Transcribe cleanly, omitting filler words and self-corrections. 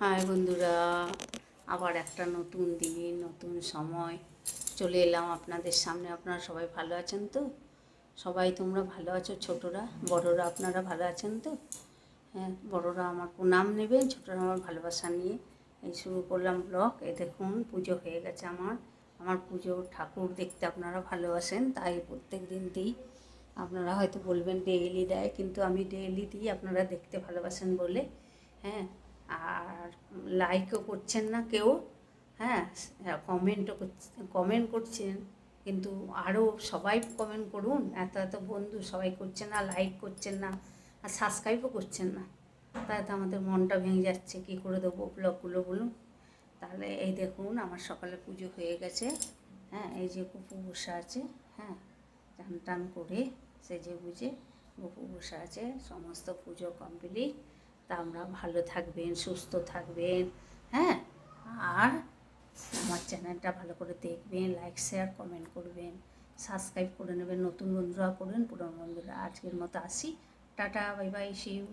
High বন্ধুরা, আবার একটা নতুন দিন নতুন সময় চলে এলাম আপনাদের সামনে। আপনারা সবাই ভালো আছেন তো? সবাই তোমরা ভালো আছো? ছোটরা বড়রা আপনারা ভালো আছেন তো? হ্যাঁ, বড়রা আমার প্রণাম নেবেন, ছোটরা আমার ভালোবাসা নিয়ে এই শুরু করলাম ব্লগ। এই দেখুন পুজো হয়ে গেছে আমার পুজো ঠাকুর দেখতে আপনারা ভালোবাসেন, তাই প্রত্যেক দিন দিই। আপনারা হয়তো বলবেন ডেইলি দেয়, কিন্তু আমি ডেইলি দিই আপনারা দেখতে ভালোবাসেন বলে। হ্যাঁ, আর লাইকও করছেন না কেউ। হ্যাঁ, কমেন্ট করছেন, কিন্তু আরও সবাই কমেন্ট করুন। এত এত বন্ধু সবাই করছেন না, লাইক করছেন না, আর সাবস্ক্রাইবও করছেন না। তাই তো আমাদের মনটা ভেঙে যাচ্ছে, কী করে দেবো ব্লগগুলো বলুন। তাহলে এই দেখুন আমার সকালে পুজো হয়ে গেছে। হ্যাঁ, এই যে গপু বসে আছে। হ্যাঁ, টান টান করে সেজে বুঝে গপু বসে আছে। সমস্ত পুজো কমপ্লিট। তা আমরা ভালো থাকবেন, সুস্থ থাকবেন। হ্যাঁ, আর আমার চ্যানেলটা ভালো করে দেখবেন, লাইক শেয়ার কমেন্ট করবেন, সাবস্ক্রাইব করে নেবেন। নতুন বন্ধুরা করবেন, পুরনো বন্ধুরা। আজকের মতো আসি, tata, bye bye, see you.